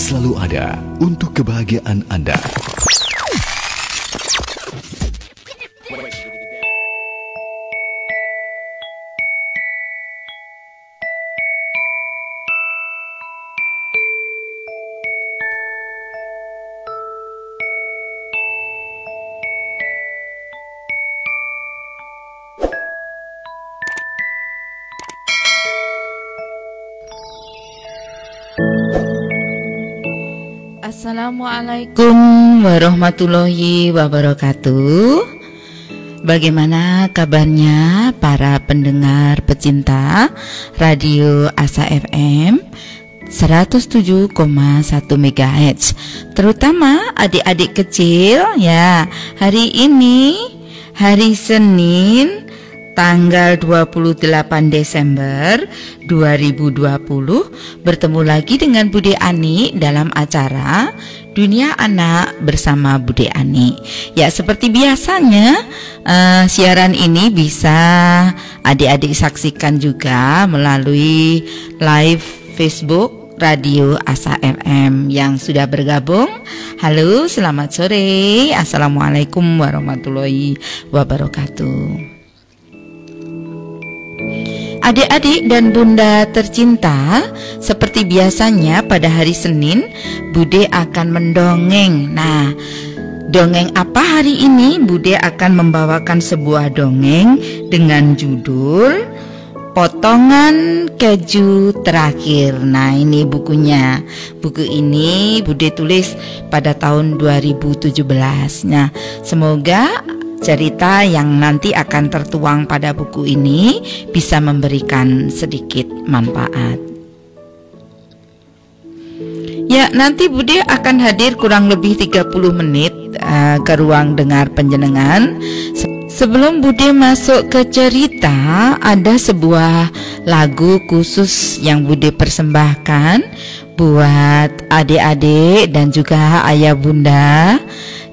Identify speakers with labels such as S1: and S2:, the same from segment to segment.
S1: selalu ada untuk kebahagiaan Anda.
S2: Assalamualaikum warahmatullahi wabarakatuh. Bagaimana kabarnya para pendengar pecinta Radio Asa FM 107,1 MHz, terutama adik-adik kecil ya. Hari ini hari Senin tanggal 28 Desember 2020, bertemu lagi dengan Bude Ani dalam acara Dunia Anak bersama Bude Ani. Ya, seperti biasanya siaran ini bisa adik-adik saksikan juga melalui live Facebook Radio Asa FM yang sudah bergabung. Halo, selamat sore. Assalamualaikum warahmatullahi wabarakatuh. Adik-adik dan bunda tercinta, seperti biasanya pada hari Senin Bude akan mendongeng. Nah, dongeng apa hari ini? Bude akan membawakan sebuah dongeng dengan judul Potongan Keju Terakhir. Nah, ini bukunya. Buku ini Bude tulis pada tahun 2017. Nah, semoga cerita yang nanti akan tertuang pada buku ini bisa memberikan sedikit manfaat. Ya, nanti Bude akan hadir kurang lebih 30 menit ke ruang dengar penjenengan. Sebelum Bude masuk ke cerita, ada sebuah lagu khusus yang Bude persembahkan buat adik-adik dan juga ayah bunda,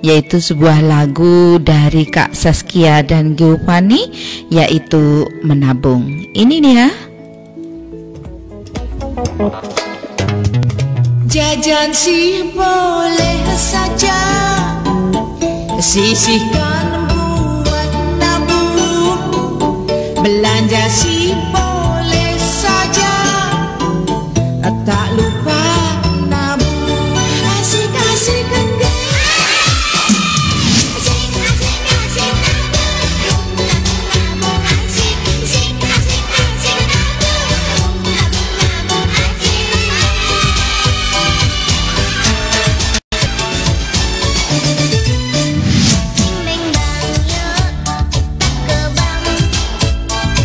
S2: yaitu sebuah lagu dari Kak Saskia dan Giovanni, yaitu Menabung. Ini dia.
S3: Jajan sih boleh saja, sisihkan buat nabung. Belanja sih boleh saja, tak lupa nabung. Asik-asik enggak?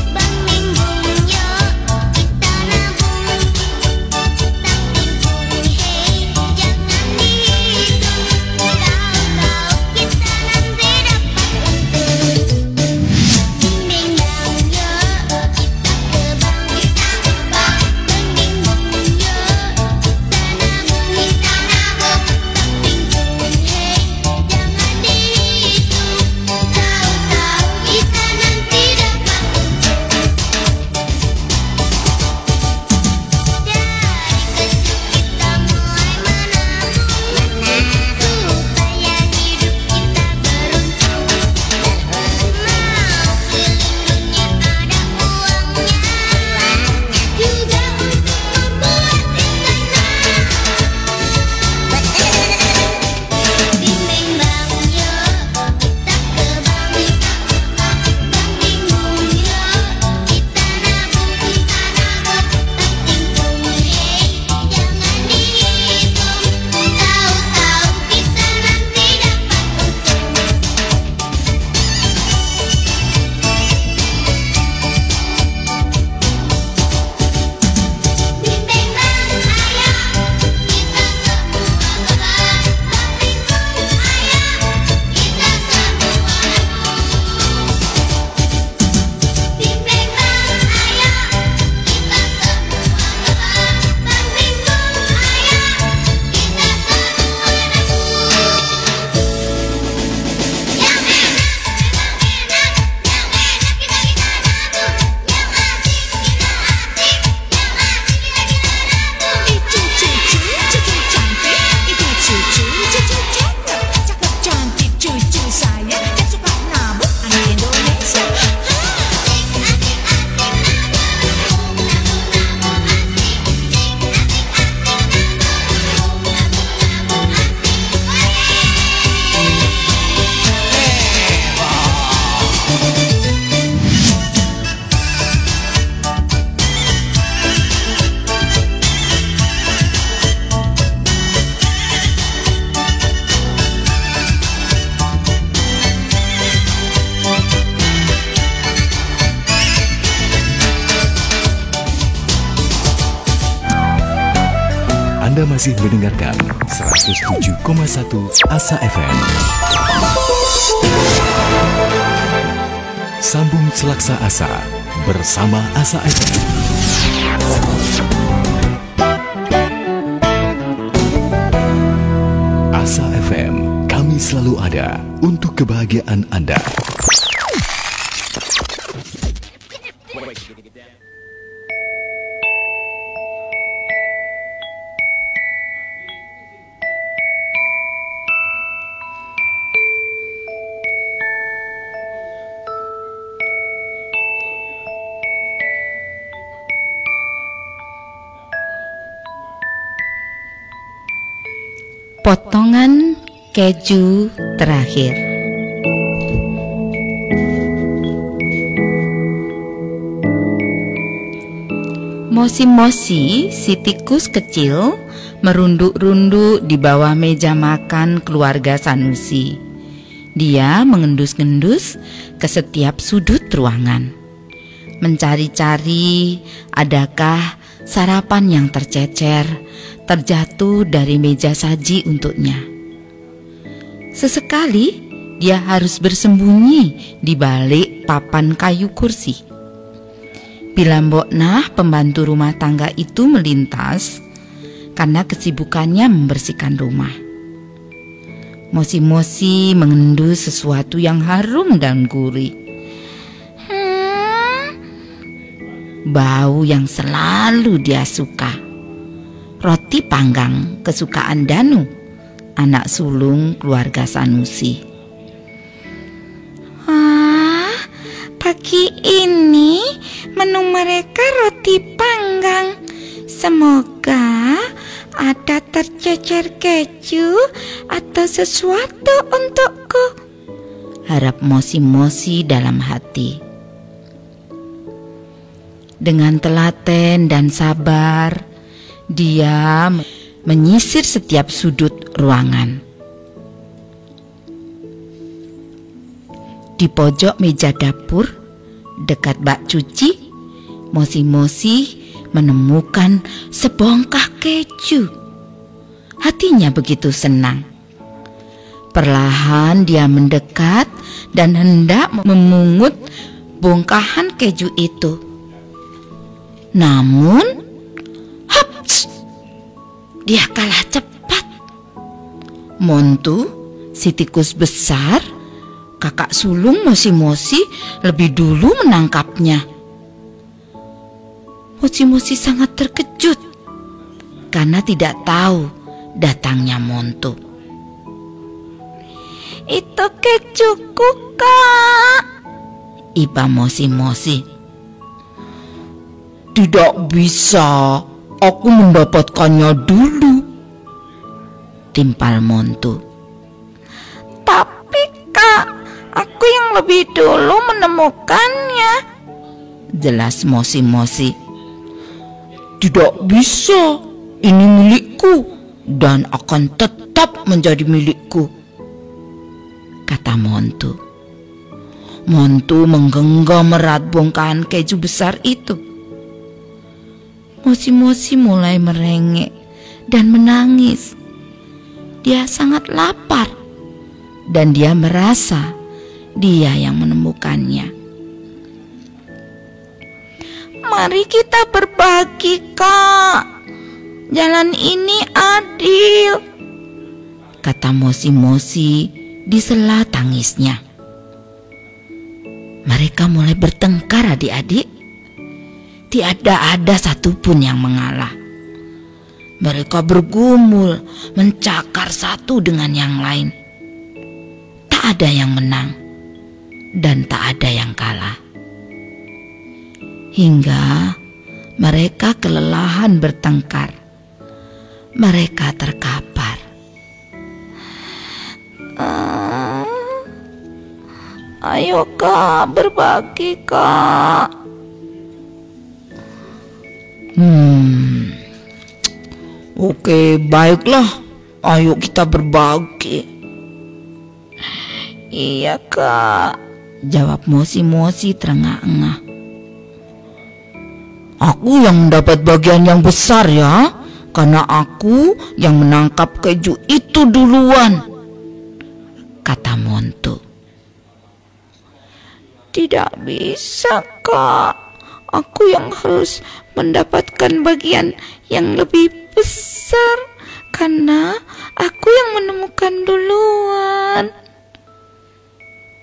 S4: Bang
S1: Anda masih mendengarkan 107,1 Asa FM. Sambung Selaksa Asa bersama Asa FM. Asa FM, kami selalu ada untuk kebahagiaan Anda.
S2: Potongan keju terakhir. Mosi-mosi, si tikus kecil, merunduk-runduk di bawah meja makan keluarga Sanusi. Dia mengendus-ngendus ke setiap sudut ruangan, mencari-cari adakah sarapan yang tercecer terjatuh dari meja saji untuknya. Sesekali dia harus bersembunyi di balik papan kayu kursi. Bila Mbok Nah, pembantu rumah tangga itu melintas karena kesibukannya membersihkan rumah. Mosi-mosi mengendus sesuatu yang harum dan gurih. Bau yang selalu dia suka. Roti panggang kesukaan Danu, anak sulung keluarga Sanusi. Pagi ini menu mereka roti panggang. Semoga ada tercecer keju atau sesuatu untukku, harap mosi-mosi dalam hati. Dengan telaten dan sabar, dia menyisir setiap sudut ruangan. Di pojok meja dapur, dekat bak cuci, mosi-mosi menemukan sebongkah keju. Hatinya begitu senang. Perlahan dia mendekat dan hendak memungut bongkahan keju itu. Namun dia kalah cepat. Montu, si tikus besar, kakak sulung mosi-mosi, lebih dulu menangkapnya. Mosi-mosi sangat terkejut karena tidak tahu datangnya Montu. Itu kejuku, Kak, iba mosi-mosi. Tidak bisa, aku mendapatkannya dulu, timpal Montu. Tapi Kak, aku yang lebih dulu menemukannya, jelas mosi-mosi. Tidak bisa, ini milikku dan akan tetap menjadi milikku, kata Montu. Montu menggenggam erat bongkahan keju besar itu. Mosi-mosi mulai merengek dan menangis. Dia sangat lapar dan dia merasa dia yang menemukannya. Mari kita berbagi, Kak. Jalan ini adil, kata mosi-mosi di sela tangisnya. Mereka mulai bertengkar adik-adik. Tiada ada satupun yang mengalah. Mereka bergumul, mencakar satu dengan yang lain. Tak ada yang menang dan tak ada yang kalah. Hingga mereka kelelahan bertengkar. Mereka terkapar. Ayo Kak, berbagi Kak. Oke, baiklah. Ayo kita berbagi. Iya Kak, jawab mosi-mosi terengah-engah. Aku yang mendapat bagian yang besar ya. karena aku yang menangkap keju itu duluan, kata Montu. Tidak bisa, Kak. Aku yang harus mendapatkan bagian yang lebih besar karena aku yang menemukan duluan.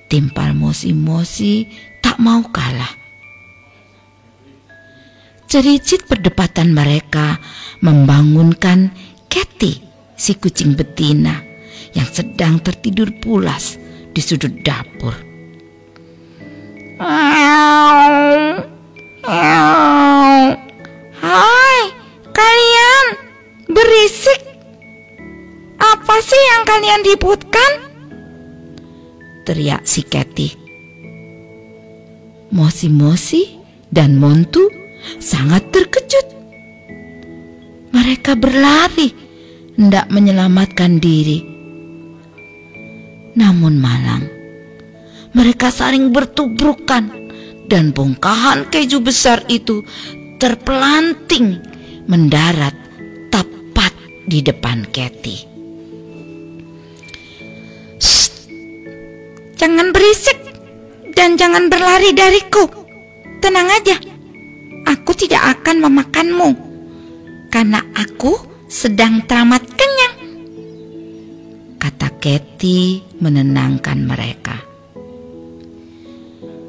S2: Timpal Mosi-Mosi tak mau kalah. Cericit perdebatan mereka membangunkan Katy, si kucing betina yang sedang tertidur pulas di sudut dapur. Hai, kalian berisik. Apa sih yang kalian ributkan? Teriak si Katy. Mosi-Mosi dan Montu sangat terkejut. Mereka berlari hendak menyelamatkan diri. Namun malang, mereka saling bertubrukan dan bongkahan keju besar itu terpelanting mendarat tepat di depan Katy. Shh, jangan berisik dan jangan berlari dariku. Tenang aja, aku tidak akan memakanmu karena aku sedang teramat kenyang, kata Katy menenangkan mereka.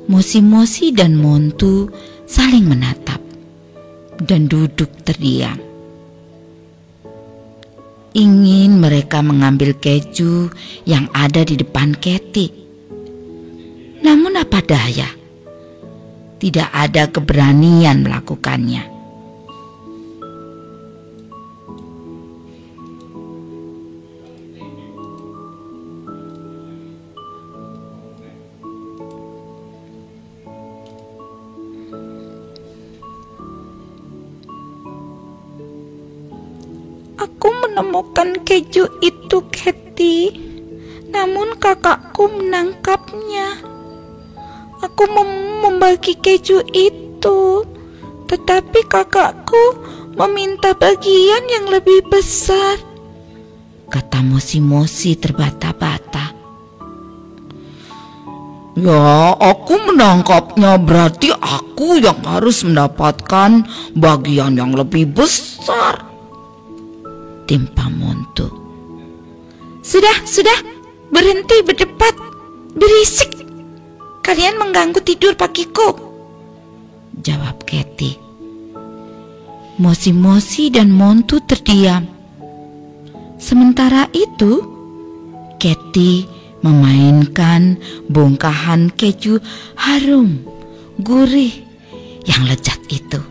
S2: Mosi-Mosi dan Montu saling menatap dan duduk terdiam. Ingin mereka mengambil keju yang ada di depan Katy. Namun apa daya, tidak ada keberanian melakukannya. Aku menemukan keju itu, Katy. Namun kakakku menangkapnya. Aku membagi keju itu, tetapi kakakku meminta bagian yang lebih besar, kata Mosi-Mosi terbata-bata. Ya, aku menangkapnya, berarti aku yang harus mendapatkan bagian yang lebih besar, timpa Montu. Sudah, berhenti berdebat, berisik. Kalian mengganggu tidur pagiku, jawab Katy. Mosi-Mosi dan Montu terdiam. Sementara itu, Katy memainkan bongkahan keju harum, gurih, yang lezat itu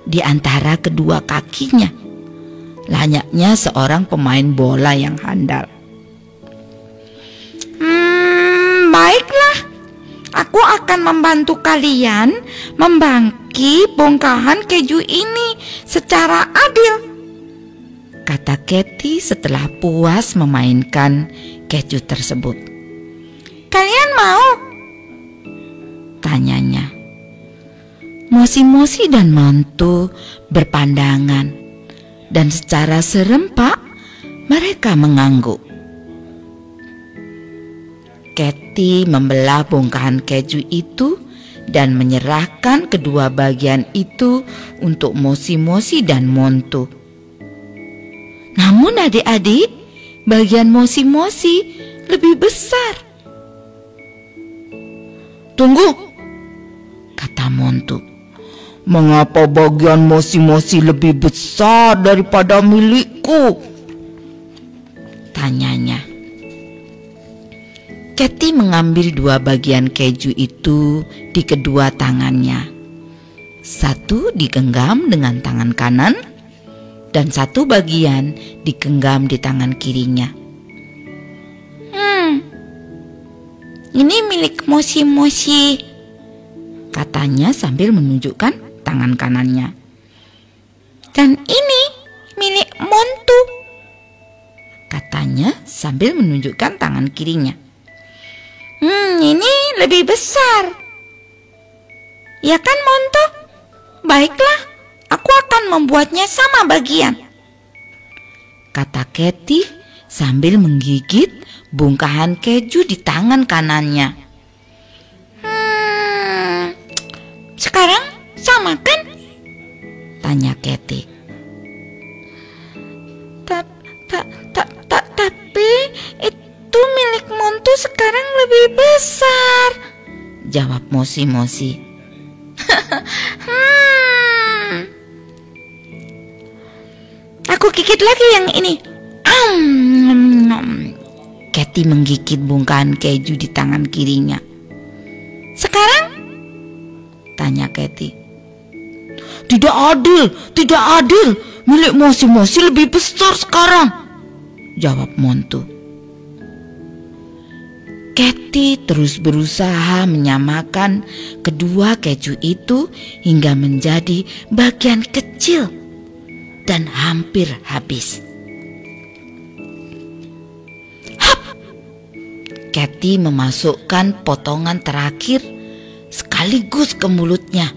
S2: di antara kedua kakinya, layaknya seorang pemain bola yang handal. Baiklah, aku akan membantu kalian membagi bongkahan keju ini secara adil, kata Katy setelah puas memainkan keju tersebut. Kalian mau? Tanyanya. Mosi-Mosi dan Montu berpandangan dan secara serempak mereka mengangguk. Katy membelah bongkahan keju itu dan menyerahkan kedua bagian itu untuk Mosi-Mosi dan Montu. Namun adik-adik, bagian Mosi-Mosi lebih besar. Tunggu, kata Montu. Mengapa bagian Mosi-Mosi lebih besar daripada milikku? Tanyanya. Katy mengambil dua bagian keju itu di kedua tangannya. Satu digenggam dengan tangan kanan dan satu bagian digenggam di tangan kirinya. Ini milik Mosi-Mosi, katanya sambil menunjukkan tangan kanannya. Dan ini milik Montu, katanya sambil menunjukkan tangan kirinya. Ini lebih besar. Ya kan, Montu? Baiklah, aku akan membuatnya sama bagian, kata Katy sambil menggigit bongkahan keju di tangan kanannya. Sekarang sama kan? Tanya Katy. Tapi itu milik Montu sekarang lebih besar, jawab Mosi-Mosi. Aku gigit lagi yang ini. Katy menggigit bongkahan keju di tangan kirinya. Sekarang? Tanya Katy. Tidak adil. Milik Mosi-Mosi lebih besar sekarang, jawab Montu. Katy terus berusaha menyamakan kedua keju itu hingga menjadi bagian kecil dan hampir habis. Katy memasukkan potongan terakhir sekaligus ke mulutnya.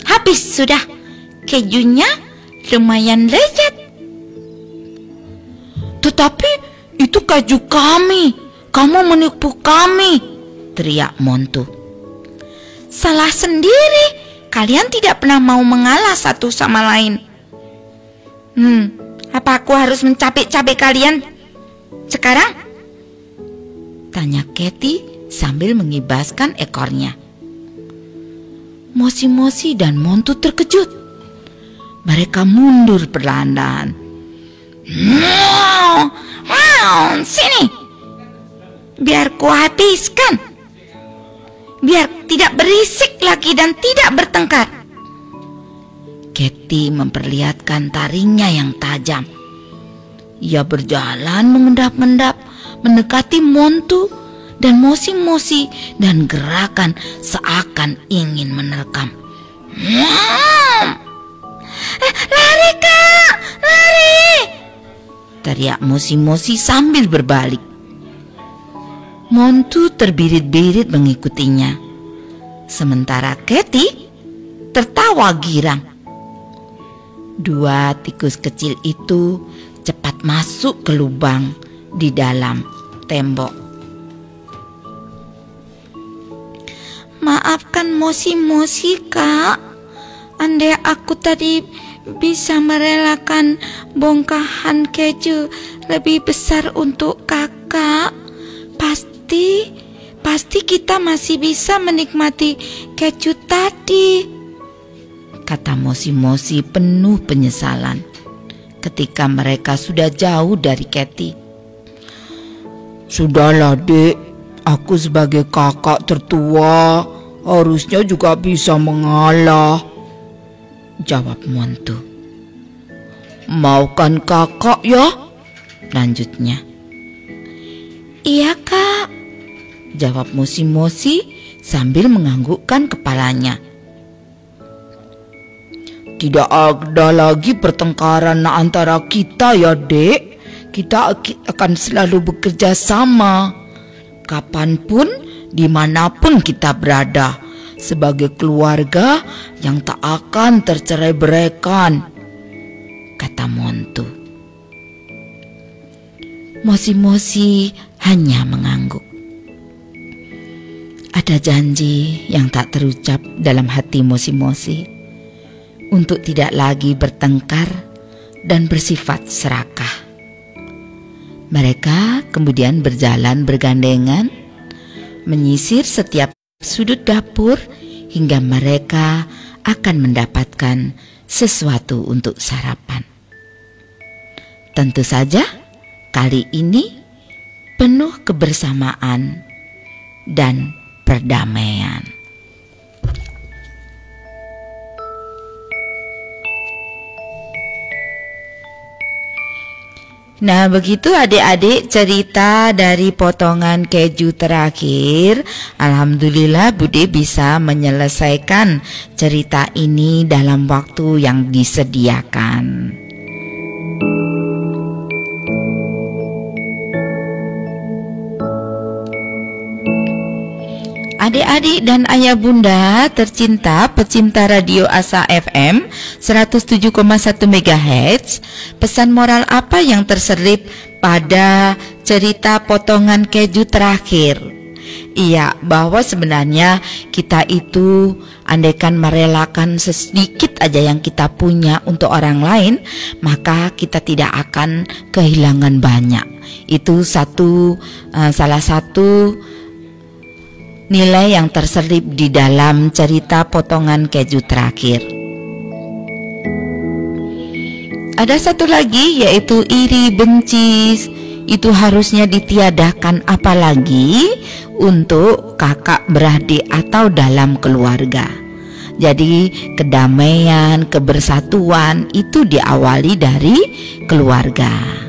S2: Habis sudah. Kejunya lumayan lezat. Tetapi itu keju kami. Kamu menipu kami, teriak Montu. Salah sendiri. Kalian tidak pernah mau mengalah satu sama lain. Apa aku harus mencapik-capik kalian sekarang? Tanya Katy sambil mengibaskan ekornya. Mosi-Mosi dan Montu terkejut. Mereka mundur perlahan-lahan. Sini, biar ku habiskan. Biar tidak berisik lagi dan tidak bertengkar. Katy memperlihatkan taringnya yang tajam. Ia berjalan mengendap-endap mendekati Montu dan Mosi-Mosi dan gerakan seakan ingin menerkam. Lari kak, lari! Teriak Mosi-Mosi sambil berbalik. Montu terbirit-birit mengikutinya. Sementara Katy tertawa girang. Dua tikus kecil itu cepat masuk ke lubang di dalam tembok. Maafkan Mosi-Mosi kak. Andai aku tadi bisa merelakan bongkahan keju lebih besar untuk kakak, pasti kita masih bisa menikmati keju tadi, kata Mosi-Mosi penuh penyesalan ketika mereka sudah jauh dari Katy. Sudahlah dek, aku sebagai kakak tertua harusnya juga bisa mengalah, jawab Montu. Mau kan kakak ya? Lanjutnya. Iya kak, jawab Mosi-Mosi sambil menganggukkan kepalanya. Tidak ada lagi pertengkaran antara kita ya dek. Kita akan selalu bekerja sama. Kapanpun, dimanapun kita berada. Sebagai keluarga yang tak akan tercerai-beraikan, kata Montu. Mosi-Mosi hanya mengangguk. Ada janji yang tak terucap dalam hati Mosi-Mosi untuk tidak lagi bertengkar dan bersifat serakah. Mereka kemudian berjalan bergandengan, menyisir setiap sudut dapur hingga mereka akan mendapatkan sesuatu untuk sarapan. Tentu saja kali ini penuh kebersamaan dan perdamaian. Nah, begitu adik-adik cerita dari potongan keju terakhir. Alhamdulillah Bude bisa menyelesaikan cerita ini dalam waktu yang disediakan. Adik-adik dan ayah bunda tercinta pecinta radio Asa FM 107,1 MHz, pesan moral apa yang terselip pada cerita potongan keju terakhir? Iya, bahwa sebenarnya kita itu andaikan merelakan sedikit aja yang kita punya untuk orang lain, maka kita tidak akan kehilangan banyak. Itu salah satu nilai yang terselip di dalam cerita potongan keju terakhir. Ada satu lagi, yaitu iri benci itu harusnya ditiadakan, apalagi untuk kakak beradik atau dalam keluarga. Jadi kedamaian, kebersatuan itu diawali dari keluarga.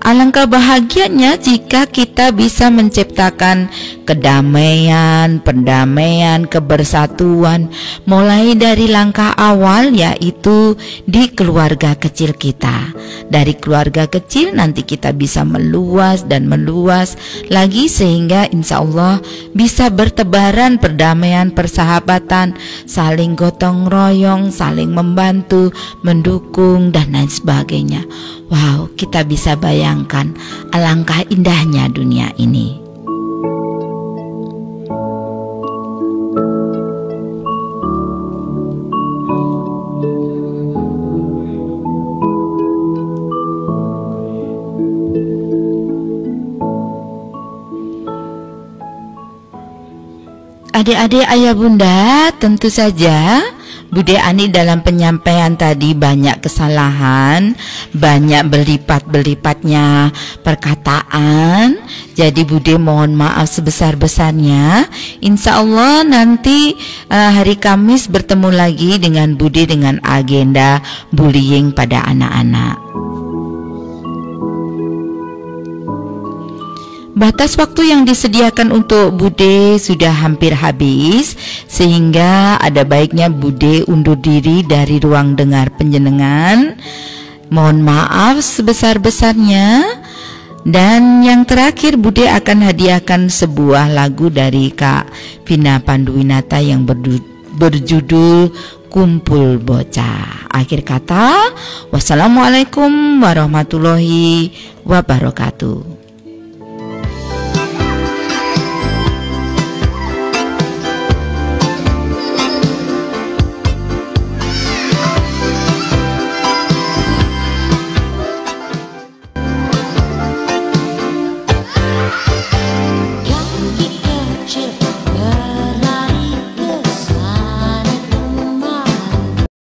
S2: Alangkah bahagianya jika kita bisa menciptakan kedamaian, perdamaian, kebersatuan mulai dari langkah awal, yaitu di keluarga kecil kita. Dari keluarga kecil nanti kita bisa meluas dan meluas lagi, sehingga insya Allah bisa bertebaran perdamaian, persahabatan, saling gotong royong, saling membantu, mendukung, dan lain sebagainya. Wow, kita bisa bayangkan alangkah indahnya dunia ini. Adik-adik ayah bunda, tentu saja Bude Ani dalam penyampaian tadi banyak kesalahan, banyak berlipat-berlipatnya perkataan. Jadi Bude mohon maaf sebesar-besarnya. Insya Allah nanti hari Kamis bertemu lagi dengan Bude dengan agenda bullying pada anak-anak. Batas waktu yang disediakan untuk Bude sudah hampir habis, sehingga ada baiknya Bude undur diri dari ruang dengar penjenengan. Mohon maaf sebesar-besarnya. Dan yang terakhir, Bude akan hadiahkan sebuah lagu dari Kak Vina Panduwinata yang berjudul Kumpul Bocah. Akhir kata, wassalamualaikum warahmatullahi wabarakatuh.